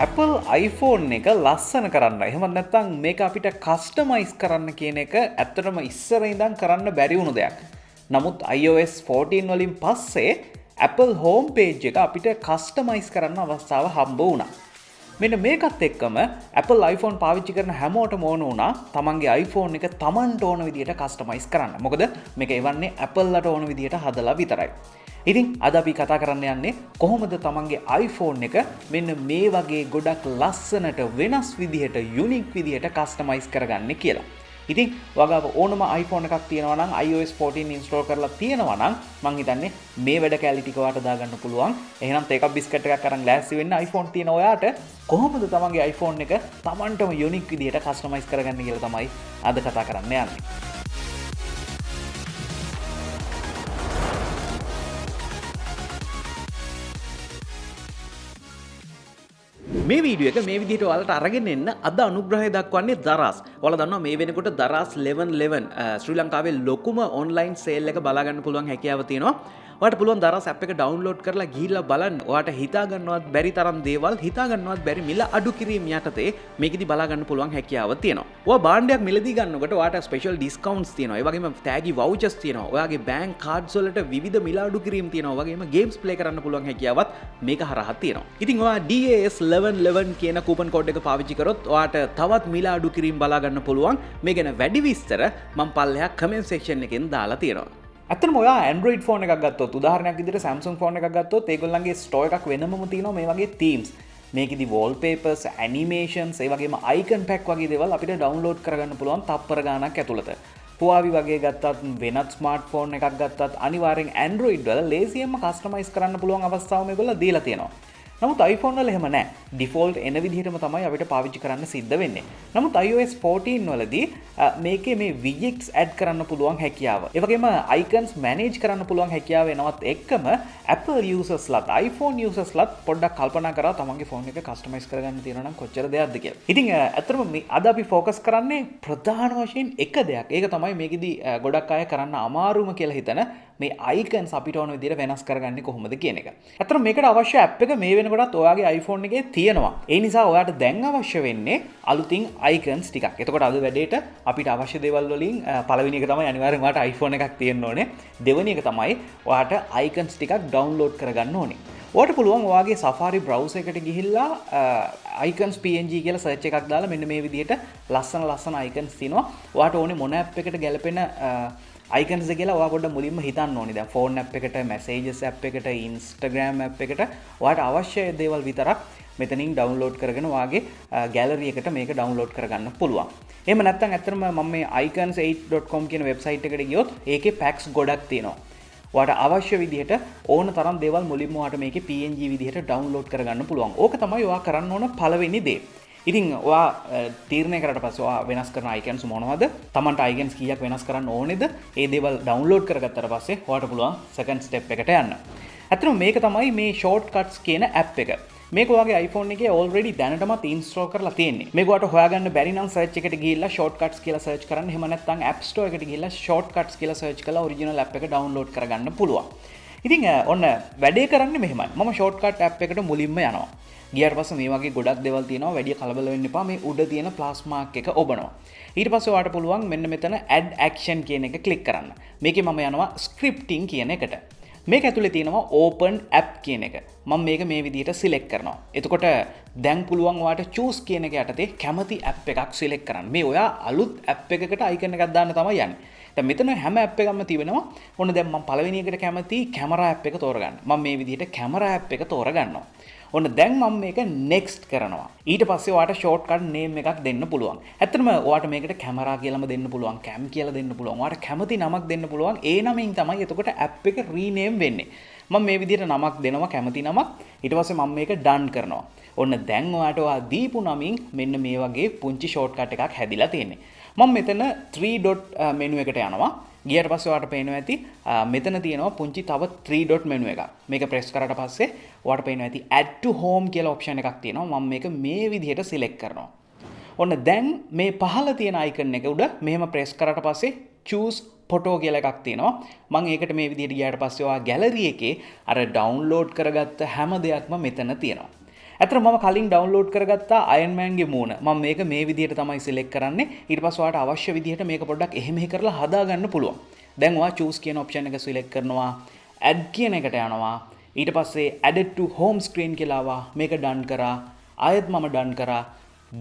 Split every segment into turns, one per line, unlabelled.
Apple iPhone එක ලස්සන කරන්න. එහෙම නැත්නම් මේක අපිට කස්ටමයිස් කරන්න කියන එක ඇත්තටම ඉස්සර ඉඳන් කරන්න බැරි වුණු දෙයක්. නමුත් iOS 14 වලින් පස්සේ Apple home page එක අපිට කස්ටමයිස් කරන්න අවස්ථාව හම්බ වුණා. මෙන්න මේකත් එක්කම Apple iPhone පාවිච්චි කරන හැමෝටම ඕන වුණා තමන්ගේ iPhone එක තමන්ට ඕන විදිහට කස්ටමයිස් කරන්න. මොකද මේක එවන්නේ Apple ලට ඕන විදිහට හදලා විතරයි. ඉතින් අද අපි කතා කරන්න යන්නේ කොහොමද තමන්ගේ iPhone එක මෙන්න මේ වගේ ගොඩක් ලස්සනට වෙනස් විදිහට යුනික් විදිහට කස්ටමයිස් කරගන්නේ කියලා. ඉතින් ඔයාගාව ඕනම iPhone එකක් තියෙනවා නම් iOS 14 install කරලා තියෙනවා නම් මං හිතන්නේ මේ වැඩ කැලි ටික ඔයාට දාගන්න පුළුවන්. එහෙනම් තේකක් බිස්කට් එකක් අරන් ලෑස්ති වෙන්න iPhone තියෙන ඔයාට කොහොමද තමන්ගේ iPhone එක තමන්ටම යුනික් විදිහට කස්ටමයිස් කරගන්නේ කියලා තමයි අද කතා කරන්න යන්නේ. මේ වීඩියෝ එක මේ විදිහට ඔයාලට අරගෙන එන්න අද අනුග්‍රහය දක්වන්නේ දරස්. ඔයාලා දන්නවා මේ වෙනකොට දරස් 1111 ශ්‍රී ලංකාවේ ලොකුම ඔන්ලයින් සේල් එක බලා ගන්න පුළුවන් හැකියාව තියෙනවා. ඔයාලට පුළුවන් දරස් ඇප් එක ඩවුන්ලෝඩ් කරලා ගිහිල්ලා බලන්න. ඔයාලට හිතා ගන්නවත් බැරි තරම් දේවල් හිතා ගන්නවත් බැරි මිල අඩු කිරීම යටතේ මේකෙදි බලා ගන්න පුළුවන් හැකියාව තියෙනවා. ඔයා භාණ්ඩයක් මිලදී ගන්නකොට ඔයාලට ස්පෙෂල් ඩිස්කවුන්ට්ස් තියෙනවා. ඒ වගේම තෑගි වවුචර්ස් තියෙනවා. ඔයාගේ බැංක් කාඩ්ස් වලට විවිධ මිල අඩු කිරීම තියෙනවා. වගේම ගේම්ස් ප්ලේ කරන්න පුළුවන් හැකියාවත් මේක හරහා තියෙනවා. ඉතින් ඔයා DAS 1111 කියන කූපන් කෝඩ් එක පාවිච්චි කරොත් ඔයාට තවත් මිල අඩු කිරීම බලා ගන්න පුළුවන්. මේ ගැන වැඩි විස්තර මම පල්ලෙහා කමෙන්ට් සෙක්ෂන් එකෙන් දාලා තියෙනවා. ඇත්තටම ඔයා Android phone එකක් ගත්තොත් උදාහරණයක් විදිහට Samsung phone එකක් ගත්තොත් ඒගොල්ලන්ගේ store එකක් වෙනමම තියෙනවා මේ වගේ themes. මේකෙදි wallpapers, animations, ඒ වගේම icon pack වගේ දේවල් අපිට download කරගන්න පුළුවන් තප්පර ගාණක් ඇතුළත. Huawei වගේ ගත්තත් වෙනත් smartphone එකක් ගත්තත් අනිවාර්යෙන් Android වල ලේසියෙන්ම customize කරන්න පුළුවන් අවස්ථාව මේගොල්ලෝ දීලා තියෙනවා. නමුත් iPhone වල එහෙම නැහැ. default එන විදිහටම තමයි අපිට පාවිච්චි කරන්න සිද්ධ වෙන්නේ. නමුත් iOS 14 වලදී මේකේ මේ widgets add කරන්න පුළුවන් හැකියාව. ඒ වගේම icons manage කරන්න පුළුවන් හැකියාව එනවත් එක්කම Apple users ලත් iPhone users ලත් පොඩ්ඩක් කල්පනා කරලා තමන්ගේ phone එක customize කරගන්න තියෙනවා නම් කොච්චර දෙයක්ද කියලා. ඉතින් ඇත්තටම අද අපි focus කරන්නේ ප්‍රධාන වශයෙන් එක දෙයක්. ඒක තමයි මේකෙදි ගොඩක් අය කරන්න අමාරුම කියලා හිතන මේ icons අපිට ඕන විදිහට වෙනස් කරගන්නේ කොහොමද කියන එක. ඇත්තටම මේකට අවශ්‍ය app එක මේ වෙනකොටත් ඔයාගේ iPhone එකේ තියෙනවා. ඒ නිසා ඔයාට දැන් අවශ්‍ය වෙන්නේ අලුතින් icons ටිකක්. එතකොට අද වැඩේට අපිට අවශ්‍ය දේවල් වලින් පළවෙනි එක තමයි අනිවාර්යෙන් ඔයාට iPhone එකක් තියෙන්න ඕනේ. දෙවෙනි එක තමයි ඔයාට icons ටිකක් download කරගන්න ඕනේ. ඔයාට පුළුවන් ඔයාගේ Safari browser එකට ගිහිල්ලා icons png කියලා search එකක් දාලා මෙන්න මේ විදිහට ලස්සන icons තියෙනවා. ඔයාට ඕනේ මොන app එකට ගැලපෙන icons කියලා ඔයා පොඩ්ඩක් මුලින්ම හිතන්න ඕනේ. දැන් phone app එකට, messages app එකට, Instagram app එකට ඔයාට අවශ්‍ය දේවල් විතරක් මෙතනින් download කරගෙන ඔයාගේ gallery එකට මේක download කරගන්න පුළුවන්. එහෙම නැත්නම් ඇත්තටම මම මේ icons8.com කියන website එකට ගියොත් ඒකේ packs ගොඩක් තියෙනවා. ඔයාට අවශ්‍ය විදිහට ඕන තරම් දේවල් මුලින්ම ඔයාට මේකේ PNG විදිහට download කරගන්න පුළුවන්. ඕක තමයි ඔයා කරන්න ඕන පළවෙනි දේ. ඉතින් ඔයා තීරණය කරලා පස්සේ ඔයා වෙනස් කරන icons මොනවද? Tamanට icons කීයක් වෙනස් කරන්න ඕනේද? ඒ දේවල් download කරගත්තට පස්සේ ඔයාට පුළුවන් second step එකට යන්න. ඇත්තටම මේක තමයි මේ shortcuts කියන app එක. මේක ඔයාගේ iPhone එකේ already දැනටමත් install කරලා තියෙන්නේ. මේක ඔයාට හොයාගන්න බැරි නම් search එකට ගිහිල්ලා shortcuts කියලා search කරන්න. එහෙම නැත්නම් App Store එකට ගිහිල්ලා shortcuts කියලා search කරලා original app එක download කරගන්න පුළුවන්. ඉතින් ඔන්න වැඩේ කරන්නේ මෙහෙමයි. මම shortcut app එකට මුලින්ම යනවා. ගියාට පස්සේ මේ වගේ ගොඩක් දේවල් තියෙනවා. වැඩි කලබල වෙන්න එපා. මේ උඩ තියෙන plus mark එක ඔබනවා. ඊට පස්සේ ඔයාට පුළුවන් මෙන්න මෙතන add action කියන එක click කරන්න. මේකේ මම යනවා scripting කියන එකට. මේක ඇතුලේ තියෙනවා open app කියන එක. මම මේක මේ විදිහට select කරනවා. එතකොට දැන් පුළුවන් ඔයාට choose කියන එක යටතේ කැමති app එකක් select කරන්න. මේ ඔයා අලුත් app එකකට icon එකක් දාන්න තමයි යන්නේ. දැන් මෙතන හැම app එකක්ම තියෙනවා. ඔන්න දැන් මම පළවෙනි එකට කැමති camera app එක තෝරගන්න. මම මේ විදිහට camera app එක තෝරගන්නවා. ඔන්න දැන් මම මේක next කරනවා. ඊට පස්සේ ඔයාට shortcut name එකක් දෙන්න පුළුවන්. ඇත්තටම ඔයාට මේකට camera කියලාම දෙන්න පුළුවන්, cam කියලා දෙන්න පුළුවන්. ඔයාට කැමති නමක් දෙන්න පුළුවන්. ඒ නමින් තමයි එතකොට app එක rename වෙන්නේ. මම මේ විදිහට නමක් දෙනවා කැමති නමක්. ඊට පස්සේ මම මේක done කරනවා. ඔන්න දැන් ඔයාට ඔයා දීපු නමින් මෙන්න මේ වගේ පුංචි shortcut එකක් හැදිලා තියෙන්නේ. මම මෙතන 3 dot menu එකට යනවා. ගියට පස්සේ ඔයාලට පේනවා ඇති මෙතන තියෙනවා පුංචි තව 3 dot menu එකක්. මේක press කරාට පස්සේ ඔයාලට පේනවා ඇති add to home කියලා option එකක් තියෙනවා. මම මේක මේ විදිහට select කරනවා. ඔන්න දැන් මේ පහළ තියෙන icon එක උඩ මෙහෙම press කරාට පස්සේ choose photo කියලා එකක් තියෙනවා. මම ඒකට මේ විදිහට ගියාට පස්සේ ඔයා gallery එකේ අර download කරගත්ත හැම දෙයක්ම මෙතන තියෙනවා. ඇත්තට මම කලින් ඩවුන්ලෝඩ් කරගත්තා Iron Man ගේ මූණ. මම මේක මේ විදිහට තමයි සිලෙක්ට් කරන්නේ. ඊට පස්සේ ඔයාලට අවශ්‍ය විදිහට මේක පොඩ්ඩක් එහෙ කරලා හදා ගන්න පුළුවන්. දැන් ඔයා choose කියන option එක සිලෙක්ට් කරනවා. add කියන එකට යනවා. ඊට පස්සේ added to home screen කියලා ආවා. මේක done කරා. ආයෙත් මම done කරා.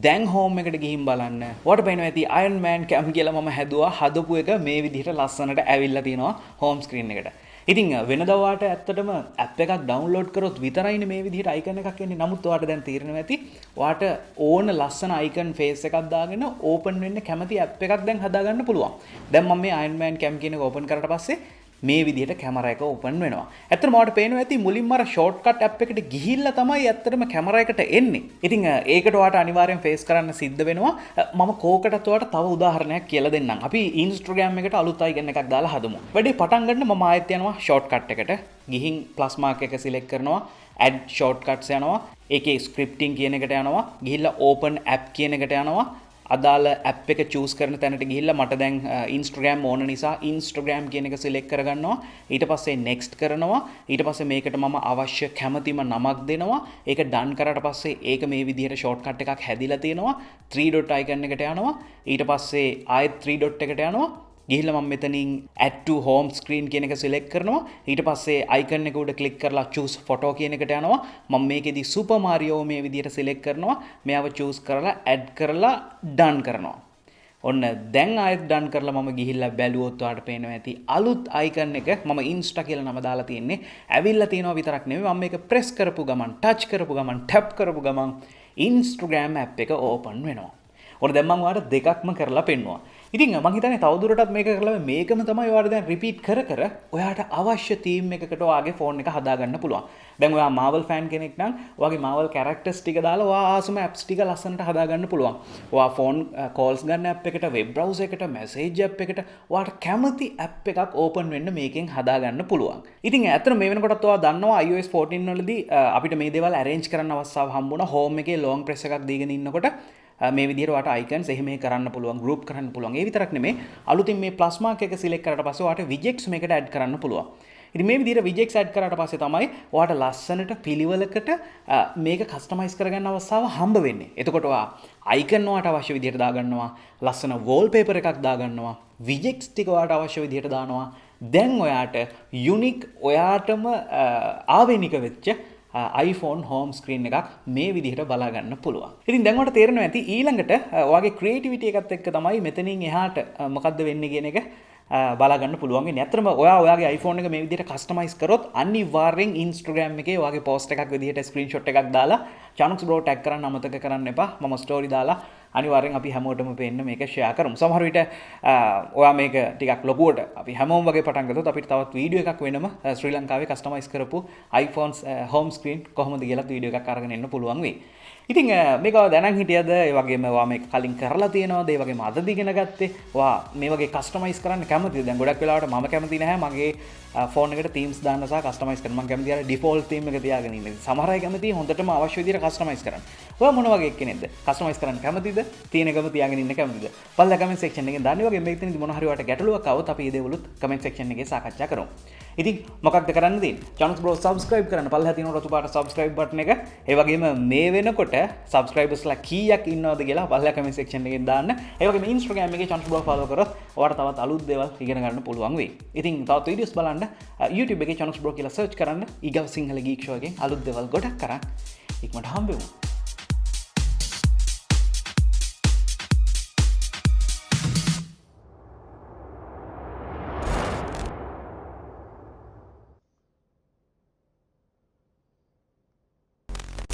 දැන් home එකට ගිහින් බලන්න. ඔයාලට පේනවා ඇති Iron Man cam කියලා මම හැදුවා. හදපු එක මේ විදිහට ලස්සනට ඇවිල්ලා තිනවා home screen එකට. ඉතින් වෙනදා ඔයාලට ඇත්තටම app එකක් download කරොත් විතරයිනේ මේ විදිහට icon එකක් එන්නේ. නමුත් ඔයාලට දැන් තීරණය ඇති. ඔයාලට ඕන ලස්සන icon face එකක් දාගෙන open වෙන්න කැමති app එකක් දැන් හදාගන්න පුළුවන්. දැන් මම මේ Iron Man cam කියන එක open කරලා පස්සේ මේ විදිහට කැමරා එක ඕපන් වෙනවා. ඇත්තටම ඔයාලට පේනවා ඇති මුලින්ම අර ෂෝට්කට් ඇප් එකට ගිහිල්ලා තමයි ඇත්තටම කැමරා එකට එන්නේ. ඉතින් ඒකට ඔයාලට අනිවාර්යෙන් ෆේස් කරන්න සිද්ධ වෙනවා. මම කෝකටත් ඔයාලට තව උදාහරණයක් කියලා දෙන්නම්. අපි Instagram එකට අලුත් අයිකන් එකක් දාලා හදමු. වැඩේ පටන් ගන්න මම ආයෙත් යනවා ෂෝට්කට් එකට. ගිහින් ප්ලස් මාක් එක සිලෙක්ට් කරනවා. add shortcuts යනවා. ඒකේ scripting කියන එකට යනවා. ගිහිල්ලා open app කියන එකට යනවා. අදාළ app එක choose කරන තැනට ගිහිල්ලා මට දැන් Instagram ඕන නිසා Instagram කියන එක select කරගන්නවා. ඊට පස්සේ next කරනවා. ඊට පස්සේ මේකට මම අවශ්‍ය කැමතිම නමක් දෙනවා. ඒක done කරාට පස්සේ ඒක මේ විදිහට shortcut එකක් හැදිලා තියෙනවා. 3 dot icon එකට යනවා. ඊට පස්සේ ආයෙත් 3 dot එකට යනවා. ගිහිල්ලා මම මෙතනින් add to home screen කියන එක select කරනවා. ඊට පස්සේ icon එක උඩ click කරලා choose photo කියන එකට යනවා. මම මේකෙදි Super Mario මේ විදිහට select කරනවා. මෙයාව choose කරලා add කරලා done කරනවා. ඔන්න දැන් ආයෙත් done කරලා මම ගිහිල්ලා බැලුවොත් ඔයාලට පේනවා ඇති අලුත් icon එක මම Insta කියලා නම දාලා තියෙන්නේ. ඇවිල්ලා තියෙනවා විතරක් නෙමෙයි මම මේක press කරපු ගමන් touch කරපු ගමන් tap කරපු ගමන් Instagram app එක open වෙනවා. ඔන්න දැන් මම ඔයාලට දෙකක්ම කරලා පෙන්නුවා. ඉතින් මම හිතන්නේ තවදුරටත් මේක කරලා මේකම තමයි ඔයාලට දැන් රිපීට් කර ඔයාලට අවශ්‍ය තීම් එකකට ඔයාගේ ෆෝන් එක හදාගන්න පුළුවන්. දැන් ඔයා Marvel fan කෙනෙක් නම් ඔයාගේ Marvel characters ටික දාලා ඔයා ආසම apps ටික ලස්සනට හදාගන්න පුළුවන්. ඔයා phone calls ගන්න app එකට, web browser එකට, message app එකට ඔයාට කැමති app එකක් open වෙන්න මේකෙන් හදාගන්න පුළුවන්. ඉතින් ඇත්තට මේ වෙනකොටත් ඔයා දන්නවා iOS 14 වලදී අපිට මේ දේවල් arrange කරන්න අවස්ථාව හම්බුණා. home එකේ long press එකක් දීගෙන ඉන්නකොට මේ විදිහට ඔයාට icons එහෙම කරන්න පුළුවන්, group කරන්න පුළුවන්. ඒ විතරක් නෙමෙයි අලුතින් මේ plus mark එක select කරලා පස්සේ ඔයාට widgets මේකට add කරන්න පුළුවන්. ඉතින් මේ විදිහට widgets add කරාට පස්සේ තමයි ඔයාට ලස්සනට පිළිවෙලකට මේක customize කරගන්න අවස්ථාව හම්බ වෙන්නේ. එතකොට ඔයා icon ඔයාට අවශ්‍ය විදිහට දාගන්නවා, ලස්සන wallpaper එකක් දාගන්නවා, widgets ටික ඔයාට අවශ්‍ය විදිහට දානවා. දැන් ඔයාට unique ඔයාටම ආවේනික වෙච්ච iPhone home screen එකක් මේ විදිහට බලා ගන්න පුළුවන්. ඉතින් දැන් ඔයාලට තේරෙනවා ඇති ඊළඟට ඔයාගේ creativity එකත් එක්ක තමයි මෙතනින් එහාට මොකද්ද වෙන්නේ කියන එක බලා ගන්න පුළුවන් වෙන්නේ. ඇත්තටම ඔයාගේ iPhone එක මේ විදිහට customize කරොත් අනිවාර්යෙන් Instagram එකේ ඔයාගේ post එකක් විදිහට screenshot එකක් දාලා Chanux Bro tag කරන්න අමතක කරන්න එපා. මම story දාලා අනිවාර්යෙන් අපි හැමෝටම පෙන්න මේක share කරමු. සමහර විට ඔයා මේක ටිකක් ලොකුවට අපි හැමෝම වගේ පටන් ගත්තොත් අපිට තවත් වීඩියෝ එකක් වෙනම ශ්‍රී ලංකාවේ customize කරපු iPhones home screen කොහොමද කියලා වීඩියෝ එකක් අරගෙන එන්න පුළුවන් වෙයි. ඉතින් මේක දැනන් හිටියද ඒ වගේම ඔයා මේක කලින් කරලා තියෙනවද ඒ වගේම අදද ඉගෙන ගත්තේ ඔයා මේ වගේ කස්ටමයිස් කරන්න කැමතිද? දැන් ගොඩක් වෙලාවට මම කැමති නැහැ මගේ ෆෝන් එකට themes දාන්න සහ කස්ටමයිස් කරන්න. මම කැමති අර default theme එක තියාගෙන ඉන්න. සමහර අය කැමති හොඳටම අවශ්‍ය විදිහට කස්ටමයිස් කරන්න. ඔයා මොන වගේ කෙනෙක්ද? කස්ටමයිස් කරන්න කැමතිද? තියෙන එකම තියාගෙන ඉන්න කැමතිද? බලලා comment section එකෙන් දාන්න. වගේ මේක තියෙනදි මොන හරි ඔයාලට ගැටලුවක් આવොත් අපි ඒ දේවලුත් comment section එකේ සාකච්ඡා කරමු. ඉතින් මොකක්ද කරන්න තියෙන්නේ? Chanux Bro subscribe කරන්න. පල්ලෙහා තියෙන රතු පාට subscribe button එක. ඒ වගේම මේ වෙනකොට subscribersලා කීයක් ඉන්නවද කියලා පල්ලෙහා comment section එකෙන් දාන්න. ඒ වගේම Instagram එකේ Chanux Bro follow කරොත් ඔයාලට තවත් අලුත් දේවල් ඉගෙන ගන්න පුළුවන් වෙයි. ඉතින් තවත් videos බලන්න YouTube එකේ Chanux Bro කියලා search කරන්න. ඊගව සිංහල geek show එකෙන් අලුත් දේවල් ගොඩක් කරන් ඉක්මනට හම්බෙමු.